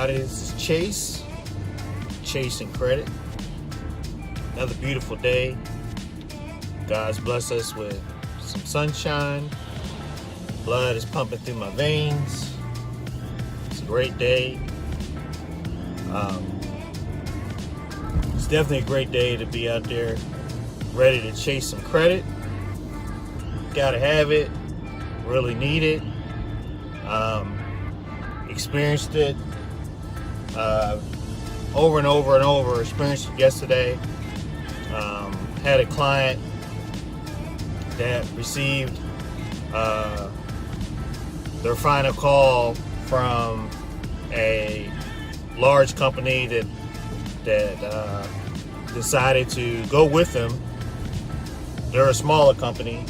everybody. This is ChaseNCredit. Another beautiful day. God's blessed us with some sunshine. Blood is pumping through my veins. It's a great day. It's definitely a great day to be out there ready to chase some credit. Gotta have it. Really need it. Experienced it over and over and over. Experienced it yesterday. Had a client that received their final call from a large company that decided to go with them. They're a smaller company,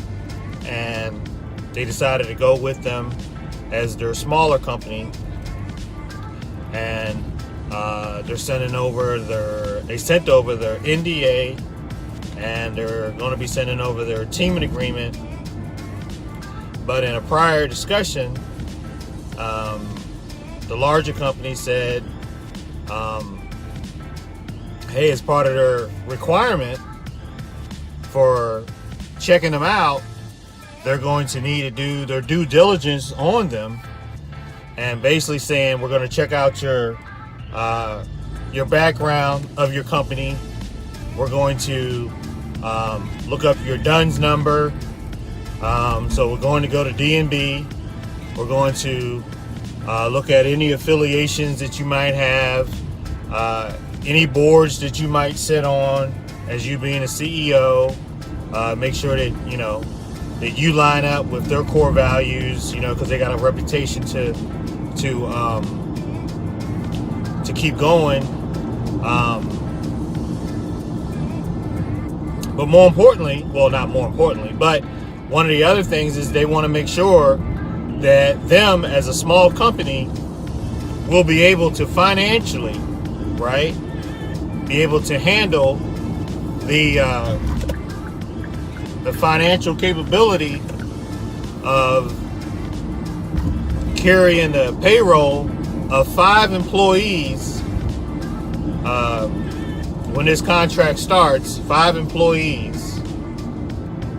and they decided to go with them as their smaller company, and they sent over their NDA, and they're going to be sending over their teaming agreement. But in a prior discussion, the larger company said, hey, as part of their requirement for checking them out, they're going to need to do their due diligence on them, and basically saying, we're going to check out your background of your company. We're going to look up your DUNS number. So we're going to go to DNB. We're going to look at any affiliations that you might have, any boards that you might sit on as you being a CEO. Make sure that that you line up with their core values, because they got a reputation to keep going. But more importantly, well, not more importantly, but one of the other things is they want to make sure that them as a small company will be able to financially, right, be able to handle the financial capability of carrying the payroll of 5 employees. When this contract starts, 5 employees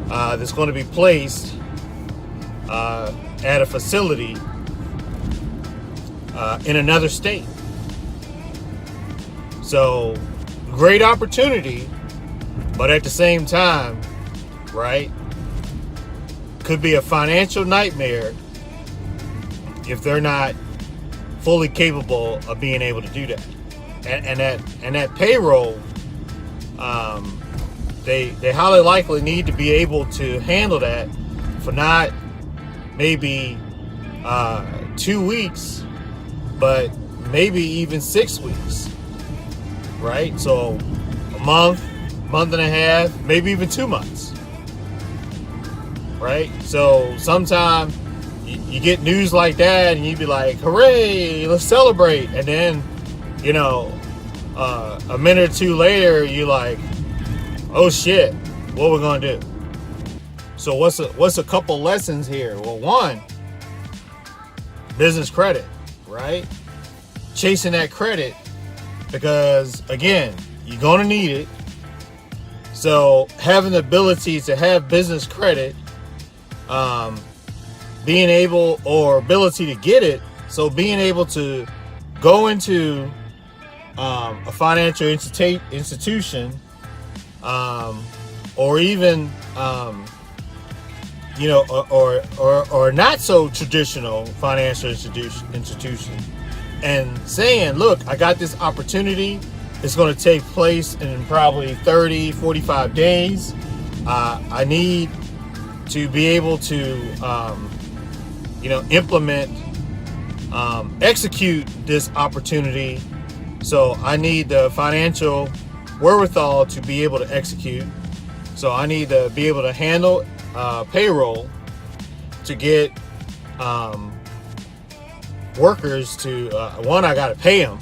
that's going to be placed at a facility in another state. So, great opportunity, but at the same time, right, could be a financial nightmare if they're not fully capable of being able to do that. And that payroll, they highly likely need to be able to handle that for not maybe 2 weeks, but maybe even 6 weeks, right? So a month and a half, maybe even 2 months, right? So sometime you get news like that and you be like, hooray, let's celebrate. And then, a minute or two later, you're like, oh shit, what we're gonna do? So what's a couple lessons here? Well, one, business credit, right? Chasing that credit, because again, you're gonna need it. So having the ability to have business credit, being able or ability to get it, so being able to go into a financial institution, or even or not so traditional financial institution, and saying, look, I got this opportunity. It's going to take place in probably 30, 45 days. I need to be able to implement, execute this opportunity. So I need the financial wherewithal to be able to execute. So I need to be able to handle payroll, to get workers to, one, I got to pay them.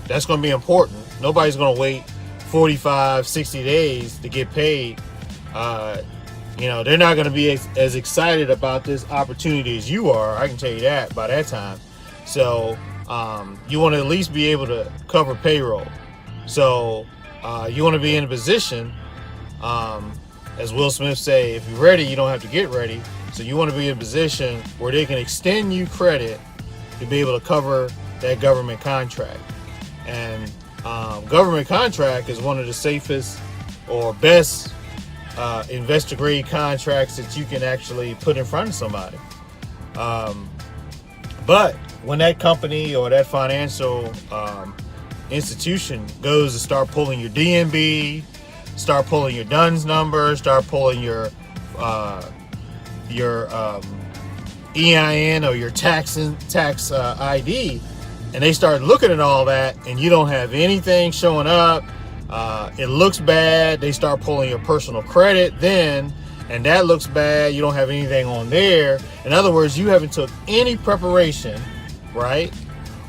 That's going to be important. Nobody's going to wait 45, 60 days to get paid. They're not going to be as excited about this opportunity as you are. I can tell you that by that time. So you want to at least be able to cover payroll. So you want to be in a position, as Will Smith say, if you're ready, you don't have to get ready. So you want to be in a position where they can extend you credit to be able to cover that government contract. And government contract is one of the safest or best investor grade contracts that you can actually put in front of somebody. But when that company or that financial institution goes to start pulling your DNB, start pulling your DUNS number, start pulling your EIN or your tax ID, and they start looking at all that, and you don't have anything showing up, it looks bad. They start pulling your personal credit then, and that looks bad. You don't have anything on there. In other words, you haven't took any preparation, right?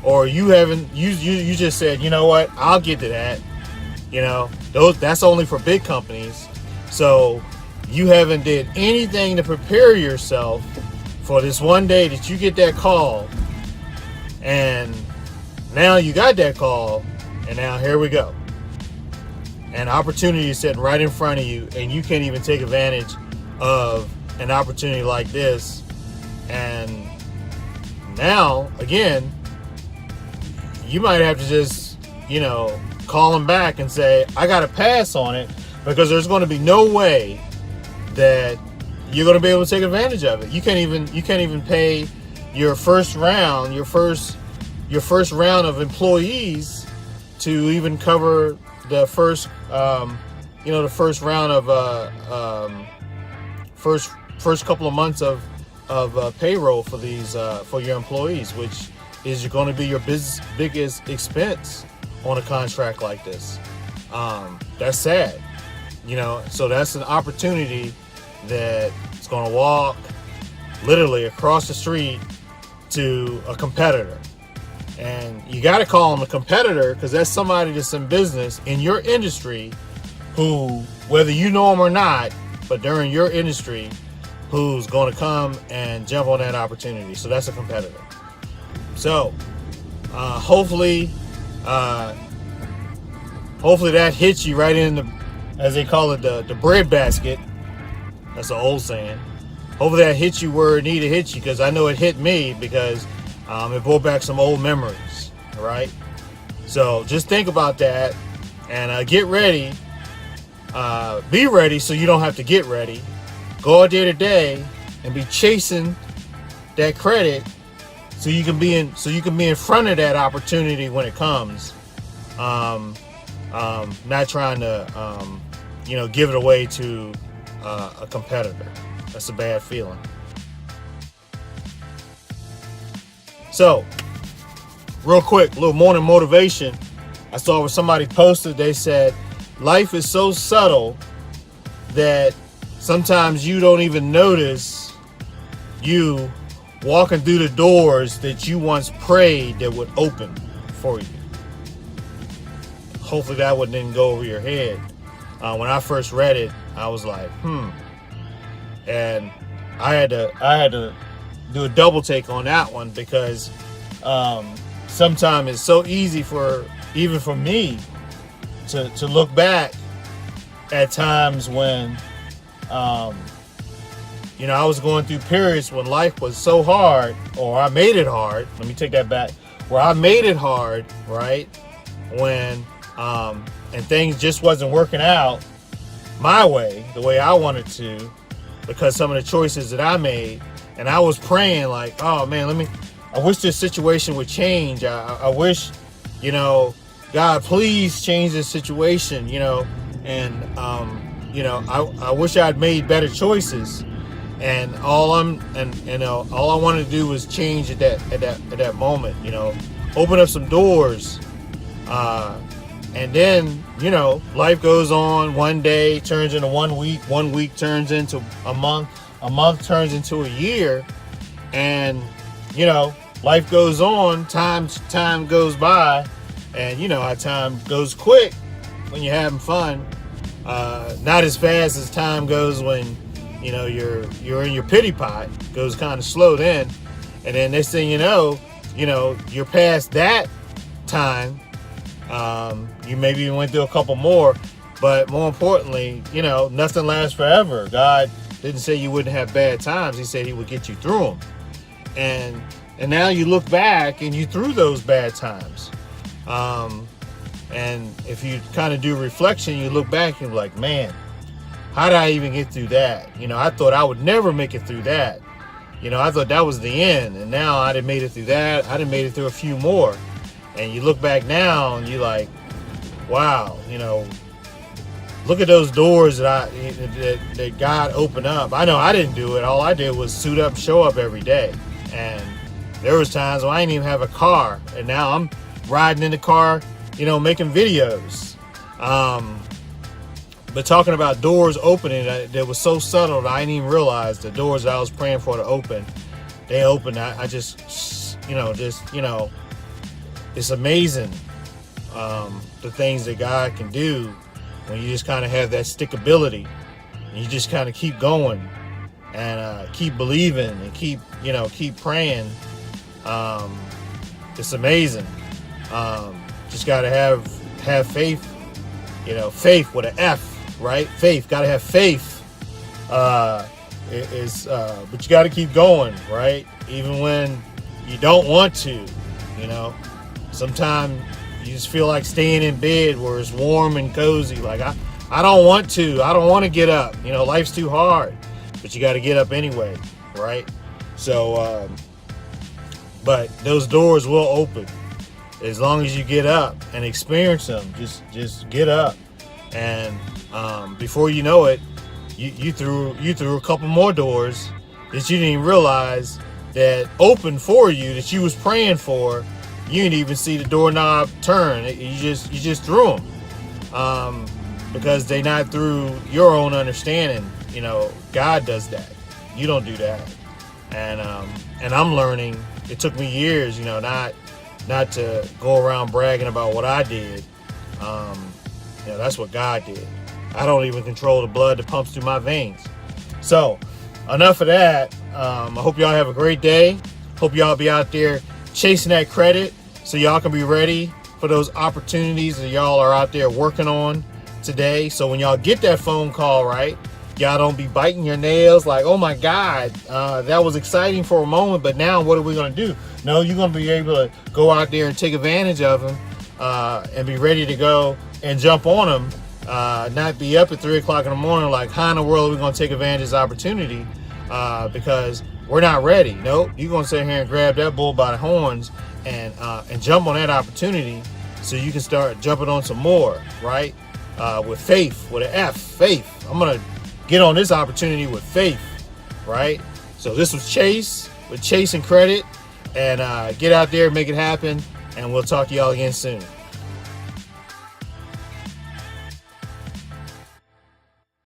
Or you haven't, you just said, you know what, I'll get to that. You know, that's only for big companies. So you haven't did anything to prepare yourself for this one day that you get that call. And now you got that call, and now here we go. An opportunity is sitting right in front of you, and you can't even take advantage of an opportunity like this. And now, again, you might have to just, call them back and say, I got to pass on it, because there's going to be no way that you're going to be able to take advantage of it. You can't even pay your first round of employees to even cover the first round of first couple of months of payroll for these for your employees, which is going to be your biggest expense on a contract like this. That's sad, so that's an opportunity that is going to walk literally across the street to a competitor. And you got to call them a competitor, because that's somebody that's in business in your industry who, whether you know them or not, but they're in your industry, who's going to come and jump on that opportunity. So that's a competitor. So hopefully that hits you right in the, as they call it, the bread basket. That's an old saying. Hopefully that hits you where it needed to hit you, because I know it hit me, because it brought back some old memories. All right. So just think about that, and get ready. Be ready so you don't have to get ready. Go out there today and be chasing that credit, so you can be in front of that opportunity when it comes. Not trying to give it away to a competitor. That's a bad feeling. So, real quick, a little morning motivation. I saw where somebody posted, they said, life is so subtle that sometimes you don't even notice you walking through the doors that you once prayed that would open for you. Hopefully that one didn't go over your head. When I first read it, I was like, and I had to do a double take on that one, because sometimes it's so easy even for me to look back at times when I was going through periods when life was so hard, or I made it hard. Let me take that back. Where I made it hard, right? When and things just wasn't working out my way, the way I wanted to, because some of the choices that I made. And I was praying like, oh man, I wish this situation would change. I wish, God, please change this situation, and I wish I'd made better choices. And all I wanted to do was change at that moment, open up some doors. And then, life goes on. One day turns into 1 week. 1 week turns into a month. A month turns into a year. And, life goes on. Time goes by. And, how time goes quick when you're having fun. Not as fast as time goes when, you're in your pity pot. It goes kind of slow then. And then next thing you know, you're past that time. You maybe went through a couple more, but more importantly, nothing lasts forever. God didn't say you wouldn't have bad times. He said he would get you through them. And now you look back and you through those bad times. And if you kind of do reflection, you look back and you're like, man, how did I even get through that? I thought I would never make it through that. I thought that was the end. And now I done made it through that. I done made it through a few more. And you look back now and you're like, wow, look at those doors that God opened up. I know I didn't do it. All I did was suit up, show up every day. And there was times when I didn't even have a car. And now I'm riding in the car, making videos. But talking about doors opening, that was so subtle that I didn't even realize the doors that I was praying for to open, they opened. I just, it's amazing the things that God can do when you just kind of have that stickability and you just kind of keep going and keep believing and keep praying. It's amazing. Just got to have faith, faith with an F. Right? Faith. Got to have faith. But you got to keep going, right? Even when you don't want to, Sometimes you just feel like staying in bed where it's warm and cozy. Like, I don't want to. I don't want to get up. Life's too hard. But you got to get up anyway, right? So, but those doors will open as long as you get up and experience them. Just get up. And before you know it, you threw a couple more doors that you didn't even realize that opened for you, that you was praying for. You didn't even see the doorknob turn. You just threw them because they not through your own understanding. God does that. You don't do that. And I'm learning. It took me years, not to go around bragging about what I did. That's what God did. I don't even control the blood that pumps through my veins. So, enough of that. I hope y'all have a great day. Hope y'all be out there chasing that credit so y'all can be ready for those opportunities that y'all are out there working on today. So when y'all get that phone call, right, y'all don't be biting your nails like, oh my God, that was exciting for a moment, but now what are we going to do? No, you're going to be able to go out there and take advantage of them and be ready to go and jump on them. Not be up at 3 o'clock in the morning like, how in the world are we going to take advantage of this opportunity? Because we're not ready. Nope, you're going to sit here and grab that bull by the horns and jump on that opportunity so you can start jumping on some more, right? With faith, with an F, faith. I'm going to get on this opportunity with faith, right? So this was Chase with ChaseNCredit, and get out there, make it happen, and we'll talk to y'all again soon.